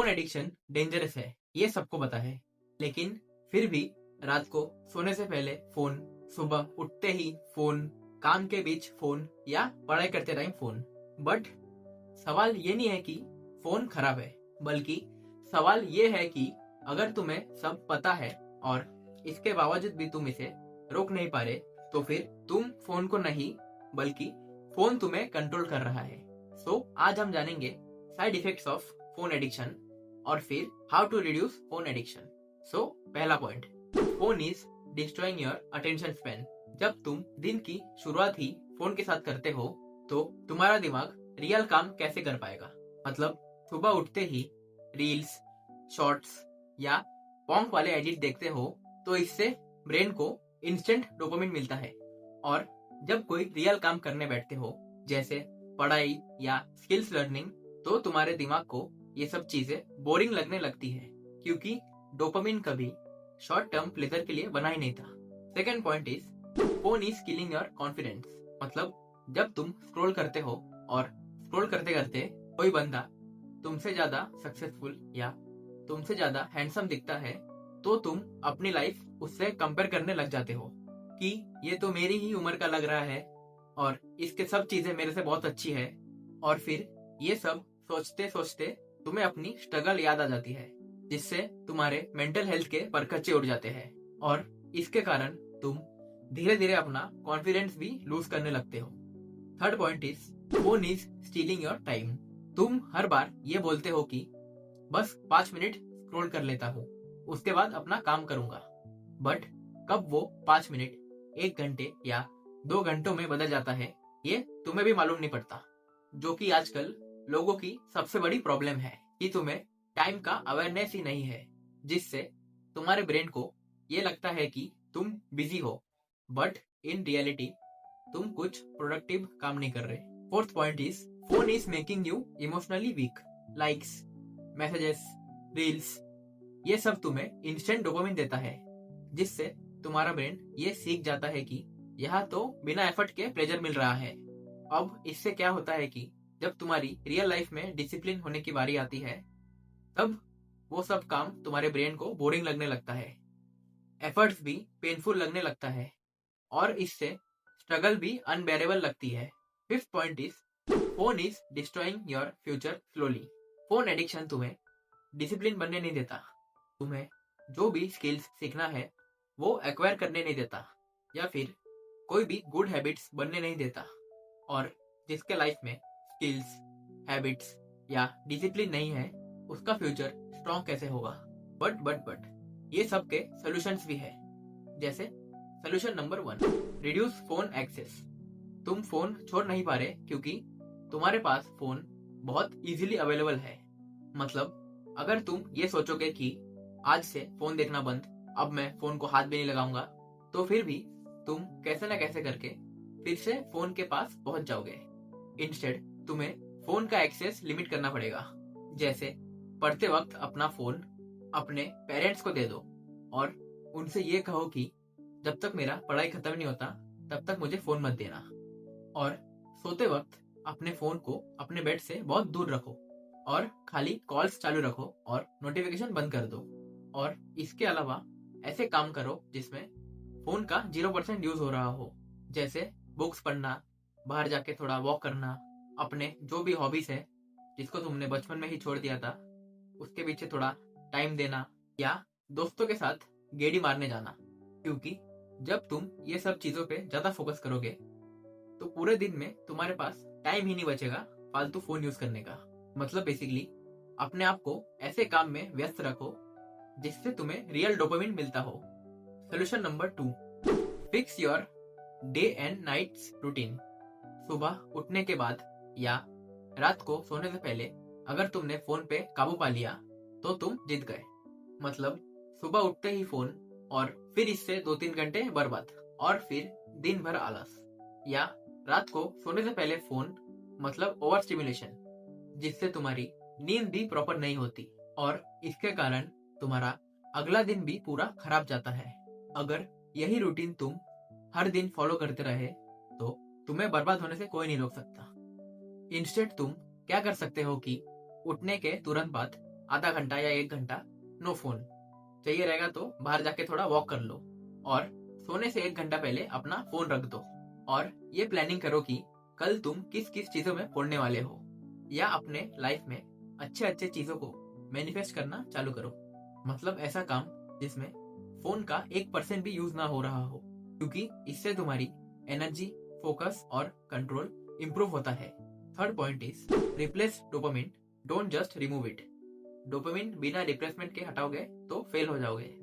Phone addiction dangerous है, ये सबको पता है, लेकिन फिर भी रात को सोने से पहले फोन, सुबह उठते ही फोन, काम के बीच फोन या पढ़ाई करते टाइम फोन। बट सवाल ये नहीं है कि फोन खराब है, बल्कि सवाल ये है कि अगर तुम्हें सब पता है और इसके बावजूद भी तुम इसे रोक नहीं पा रहे, तो फिर तुम फोन को नहीं बल्कि फोन तुम्हें कंट्रोल कर रहा है। आज हम जानेंगे side effects of phone addiction और फिर how to reduce phone addiction. पहला point, phone is destroying your attention span. जब तुम दिन की शुरुआत ही फोन के साथ करते हो तो तुम्हारा दिमाग रियल काम कैसे कर पाएगा। मतलब सुबह उठते ही रील्स, शॉर्ट्स या पॉन्क वाले एडिट देखते हो तो इससे ब्रेन को इंस्टेंट डोपामिन मिलता है, और जब कोई रियल काम करने बैठते हो जैसे पढ़ाई या स्किल्स लर्निंग, तो तुम्हारे दिमाग को ये सब चीजें बोरिंग लगने लगती है, क्योंकि डोपामिन कभी शॉर्ट टर्म प्लेजर के लिए बना ही नहीं था। Second point is phone is killing your confidence. मतलब जब तुम स्क्रॉल करते हो और स्क्रॉल करते करते कोई बंदा तुमसे ज्यादा सक्सेसफुल या तुमसे ज्यादा हैंडसम दिखता है तो तुम अपनी लाइफ उससे कंपेयर करने लग जाते हो कि ये तो मेरी ही उम्र का लग रहा है और इसके सब चीजें मेरे से बहुत अच्छी है, और फिर ये सब सोचते सोचते तुम्हें अपनी स्ट्रगल याद आ जाती है, जिससे तुम्हारे मेंटल हेल्थ के परखच्चे उड़ जाते हैं, और इसके कारण तुम धीरे धीरे अपना कॉन्फिडेंस भी लूज करने लगते हो। Third point is phone is stealing your time. तुम हर बार ये बोलते हो कि बस 5 मिनट स्क्रॉल कर लेता हूँ, उसके बाद अपना काम करूंगा, बट कब वो 5 मिनट 1 घंटे या 2 घंटों में बदल जाता है ये तुम्हें भी मालूम नहीं पड़ता, जो कि आजकल लोगों की सबसे बड़ी प्रॉब्लम है कि तुम्हें टाइम का अवेयरनेस ही नहीं है, जिससे तुम्हारे ब्रेन को ये लगता है कि तुम बिजी हो, बट इन रियलिटी तुम कुछ प्रोडक्टिव काम नहीं कर रहे। Fourth point is phone is making you emotionally weak. Likes, messages, reels, ये सब तुम्हें इंस्टेंट डोपामिन देता है, जिससे तुम्हारा ब्रेन ये सीख जाता है कि यहाँ तो बिना एफर्ट के प्लेजर मिल रहा है। अब इससे क्या होता है कि जब तुम्हारी रियल लाइफ में डिसिप्लिन होने की बारी आती है, तब वो सब काम तुम्हारे ब्रेन को बोरिंग लगने लगता है, एफर्ट्स भी पेनफुल लगने लगता है, और इससे स्ट्रगल भी अनबेरेबल लगती है। Fifth point is phone is destroying your future slowly. Phone addiction तुम्हें डिसिप्लिन बनने नहीं देता, तुम्हें जो भी स्किल्स सीखना है वो एक्वायर करने नहीं देता, या फिर कोई भी गुड हैबिट्स बनने नहीं देता, और जिसके लाइफ में स्किल्स, हैबिट्स या डिसिप्लिन नहीं है उसका फ्यूचर स्ट्रॉन्ग कैसे होगा। बट ये सब के सोल्यूशंस भी है, जैसे solution number 1, reduce phone access. तुम फोन छोड़ नहीं पा रहे क्योंकि तुम्हारे पास फोन बहुत इजीली अवेलेबल है। मतलब अगर तुम ये सोचोगे कि आज से फोन देखना बंद, अब मैं फोन को हाथ भी नहीं लगाऊंगा, तो फिर भी तुम कैसे ना कैसे करके फिर से फोन के पास पहुंच जाओगे। इंस्टेड तुम्हें फोन का एक्सेस लिमिट करना पड़ेगा, जैसे पढ़ते वक्त अपना फोन अपने पेरेंट्स को दे दो और उनसे ये कहो कि जब तक मेरा पढ़ाई खत्म नहीं होता तब तक मुझे फोन मत देना, और सोते वक्त अपने फोन को अपने बेड से बहुत दूर रखो और खाली कॉल्स चालू रखो और नोटिफिकेशन बंद कर दो। और इसके अलावा ऐसे काम करो जिसमें फोन का 0% यूज हो रहा हो, जैसे बुक्स पढ़ना, बाहर जाके थोड़ा वॉक करना, अपने जो भी हॉबीज है जिसको तुमने बचपन में ही छोड़ दिया था उसके पीछे थोड़ा टाइम देना, या दोस्तों के साथ गेड़ी मारने जाना। क्योंकि जब तुम ये सब चीजों पे ज्यादा फोकस करोगे तो पूरे दिन में तुम्हारे पास टाइम ही नहीं बचेगा फालतू फोन यूज करने का। मतलब बेसिकली अपने आप को ऐसे काम में व्यस्त रखो जिससे तुम्हें रियल डोपामिन मिलता हो। Solution number 2, fix your day and nights routine. सुबह उठने के बाद या रात को सोने से पहले अगर तुमने फोन पे काबू पा लिया तो तुम जीत गए। मतलब सुबह उठते ही फोन और फिर इससे 2-3 घंटे बर्बाद, और फिर दिन भर आलस, या रात को सोने से पहले फोन, मतलब ओवर स्टिमुलेशन, जिससे तुम्हारी नींद भी प्रॉपर नहीं होती, और इसके कारण तुम्हारा अगला दिन भी पूरा खराब जाता है। अगर यही रूटीन तुम हर दिन फॉलो करते रहे तो तुम्हें बर्बाद होने से कोई नहीं रोक सकता। इंस्टेड तुम क्या कर सकते हो कि उठने के तुरंत बाद आधा घंटा या 1 घंटा नो फोन। चाहिए रहेगा तो बाहर जाके थोड़ा वॉक कर लो, और सोने से 1 घंटा पहले अपना फोन रख दो। और ये प्लानिंग करो कि कल तुम किस किस चीजों में फोड़ने वाले हो, या अपने लाइफ में अच्छे अच्छे चीजों को मैनिफेस्ट करना चालू करो। मतलब ऐसा काम जिसमें फोन का 1% भी यूज ना हो रहा हो, क्योंकि इससे तुम्हारी एनर्जी, फोकस और कंट्रोल इंप्रूव होता है। Third point is replace dopamine, don't just remove it. Dopamine बिना रिप्लेसमेंट के हटाओगे तो फेल हो जाओगे।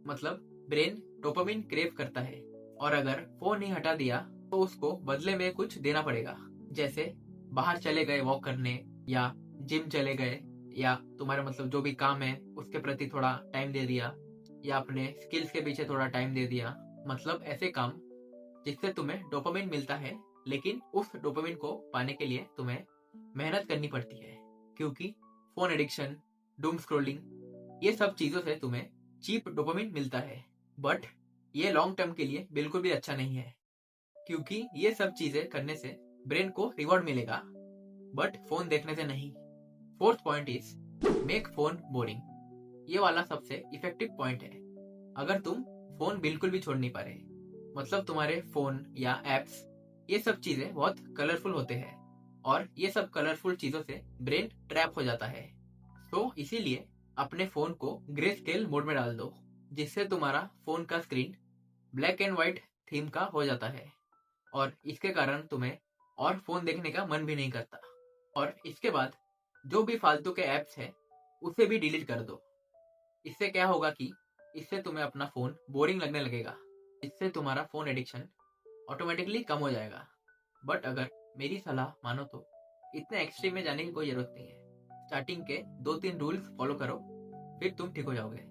मतलब ब्रेन डोपामिन क्रेव करता है, और अगर फोन नहीं हटा दिया तो उसको बदले में कुछ देना पड़ेगा। जैसे बाहर चले गए वॉक करने, या जिम चले गए, या तुम्हारा मतलब जो भी काम है उसके प्रति थोड़ा टाइम दे दिया, या अपने स्किल्स के पीछे थोड़ा टाइम दे दिया। मतलब ऐसे काम जिससे तुम्हें डोपामिन मिलता है, लेकिन उस डोपामिन को पाने के लिए तुम्हें मेहनत करनी पड़ती है, क्योंकि फोन एडिक्शन, डूम स्क्रोलिंग, ये सब चीजों से तुम्हें चीप डोपामिन मिलता है। बट ये लॉन्ग टर्म के लिए बिल्कुल भी अच्छा नहीं है, क्योंकि ये सब चीजें करने से ब्रेन को रिवॉर्ड मिलेगा, बट फोन देखने से नहीं। Fourth point is make phone boring. ये वाला सबसे इफेक्टिव पॉइंट है। अगर तुम फोन बिल्कुल भी छोड़ नहीं पा रहे, मतलब तुम्हारे फोन या एप्स, ये सब चीजें बहुत कलरफुल होते हैं, और ये सब कलरफुल चीजों से ब्रेन ट्रैप हो जाता है। तो इसीलिए अपने फोन को ग्रे स्केल मोड में डाल दो, जिससे तुम्हारा फोन का screen black and white theme का हो जाता है, और इसके कारण तुम्हें और फोन देखने का मन भी नहीं करता। और इसके बाद जो भी फालतू के एप्स है उसे भी डिलीट कर दो। इससे क्या होगा कि इससे तुम्हें अपना फोन बोरिंग लगने लगेगा, इससे तुम्हारा फोन एडिक्शन ऑटोमेटिकली कम हो जाएगा। बट अगर मेरी सलाह मानो तो इतने एक्सट्रीम में जाने की कोई जरूरत नहीं है। स्टार्टिंग के 2-3 रूल्स फॉलो करो, फिर तुम ठीक हो जाओगे।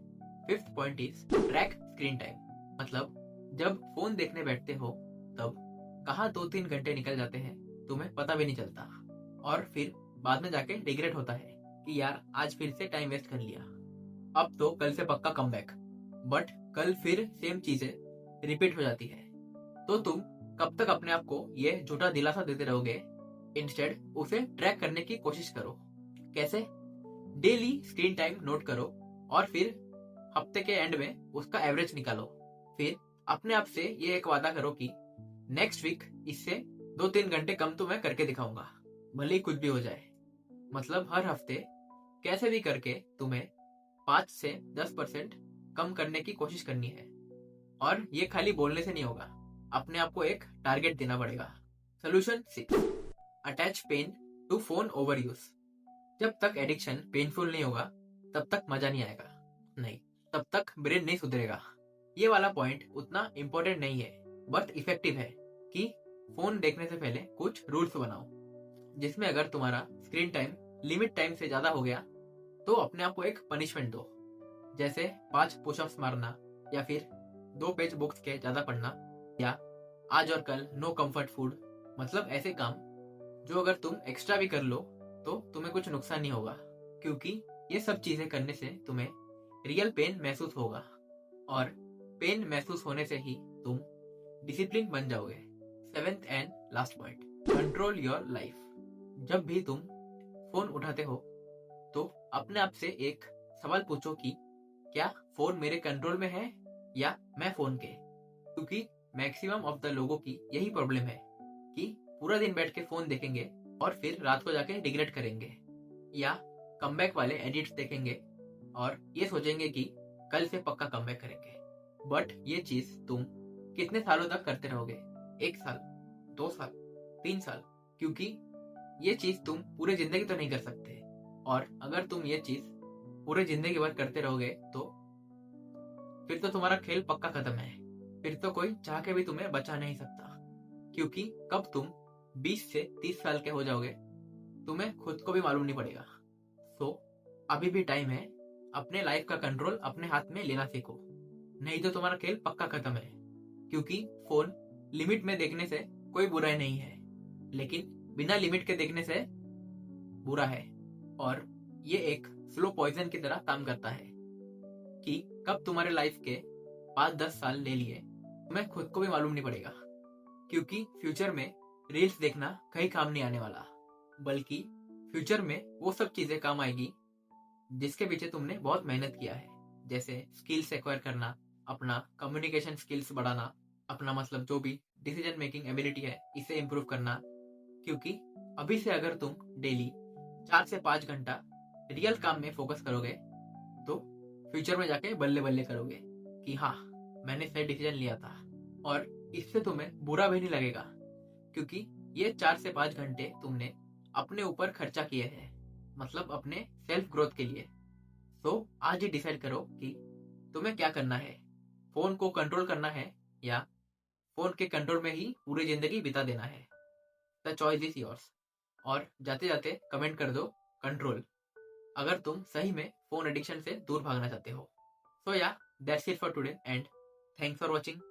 Fifth point is track screen time. मतलब जब फोन देखने बैठते हो तब कहाँ 2-3 घंटे निकल जाते हैं तुम्हें पता भी नहीं चलता, और फिर बाद में जाके रिग्रेट होता है कि यार आज फिर से टाइम वेस्ट कर लिया। अब तो कल से पक्का कम बैक, बट कल फिर सेम चीजें रिपीट हो जाती है। तो तुम कब तक अपने आप को ये झूठा दिलासा देते रहोगे? इंस्टेड उसे ट्रैक करने की कोशिश करो। कैसे? डेली स्क्रीन टाइम नोट करो, और फिर हफ्ते के एंड में उसका एवरेज निकालो। फिर अपने आप से ये एक वादा करो कि नेक्स्ट वीक इससे 2-3 घंटे कम तो मैं करके दिखाऊंगा, भले ही कुछ भी हो जाए। मतलब हर हफ्ते कैसे भी करके तुम्हें 5 से 10% कम करने की कोशिश करनी है। और ये खाली बोलने से नहीं होगा, अपने आप को एक टारगेट देना पड़ेगा। Solution 6, attach pain to phone overuse. जब तक एडिक्शन पेनफुल नहीं होगा तब तक मजा नहीं आएगा, नहीं तब तक ब्रेन नहीं सुधरेगा। ये वाला पॉइंट उतना इम्पोर्टेंट नहीं है, बट इफेक्टिव है कि फोन देखने से पहले कुछ रूल्स बनाओ, जिसमें अगर तुम्हारा स्क्रीन टाइम लिमिट टाइम से ज्यादा हो गया तो अपने आप को एक पनिशमेंट दो। जैसे 5 पुशअप्स मारना, या फिर 2 पेज बुक्स के ज्यादा पढ़ना, या आज और कल नो कंफर्ट फूड। मतलब ऐसे काम जो अगर तुम एक्स्ट्रा भी कर लो तो तुम्हें कुछ नुकसान नहीं होगा, क्योंकि ये सब चीजें करने से तुम्हें रियल पेन महसूस होगा, और पेन महसूस होने से ही तुम डिसिप्लिन बन जाओगे। 7th and last point, control your life. जब भी तुम फोन उठाते हो तो अपने आप से एक सवाल पूछो कि क्या फोन मेरे कंट्रोल में है या मैं फोन के? क्योंकि मैक्सिमम ऑफ द लोगों की यही प्रॉब्लम है कि पूरा दिन बैठ के फोन देखेंगे और फिर रात को जाके रिग्रेट करेंगे, या कमबैक वाले एडिट्स देखेंगे और ये सोचेंगे कि कल से पक्का कमबैक करेंगे। बट ये चीज तुम कितने सालों तक करते रहोगे? 1 साल, 2 साल, 3 साल? क्योंकि ये चीज तुम पूरी जिंदगी तो नहीं कर सकते, और अगर तुम ये चीज पूरे जिंदगी भर करते रहोगे तो फिर तो तुम्हारा खेल पक्का खत्म है। फिर तो कोई चाह के भी तुम्हें बचा नहीं सकता, क्योंकि कब तुम 20 से 30 साल के हो जाओगे तुम्हें खुद को भी मालूम नहीं पड़ेगा। सो अभी भी टाइम है, अपने लाइफ का कंट्रोल अपने हाथ में लेना सीखो, नहीं तो तुम्हारा खेल पक्का खत्म है। क्योंकि फोन लिमिट में देखने से कोई बुराई नहीं है, लेकिन बिना लिमिट के देखने से बुरा है, और ये एक स्लो पॉइजन की तरह काम करता है कि कब तुम्हारे लाइफ के 5-10 साल ले लिए तुम्हें खुद को भी मालूम नहीं पड़ेगा। क्योंकि फ्यूचर में रील्स देखना कहीं काम नहीं आने वाला, बल्कि फ्यूचर में वो सब चीजें काम आएगी जिसके पीछे तुमने बहुत मेहनत किया है, जैसे स्किल्स एक्वायर करना, अपना कम्युनिकेशन स्किल्स बढ़ाना, अपना मतलब जो भी डिसीजन मेकिंग एबिलिटी है इसे इम्प्रूव करना। क्योंकि अभी से अगर तुम डेली 4 से 5 घंटा रियल काम में फोकस करोगे तो फ्यूचर में जाके बल्ले बल्ले करोगे कि हाँ, मैंने सही डिसीजन लिया था। और इससे तुम्हें बुरा भी नहीं लगेगा, क्योंकि ये 4 से 5 घंटे तुमने अपने ऊपर खर्चा किए हैं, मतलब अपने सेल्फ ग्रोथ के लिए। तो आज ही डिसाइड करो कि तुम्हें क्या करना है, फोन को कंट्रोल करना है या फोन के कंट्रोल में ही पूरी जिंदगी बिता देना है। The choice is yours. और जाते जाते कमेंट कर दो कंट्रोल, अगर तुम सही में फोन एडिक्शन से दूर भागना चाहते हो। सो या that's it for today and thanks for watching.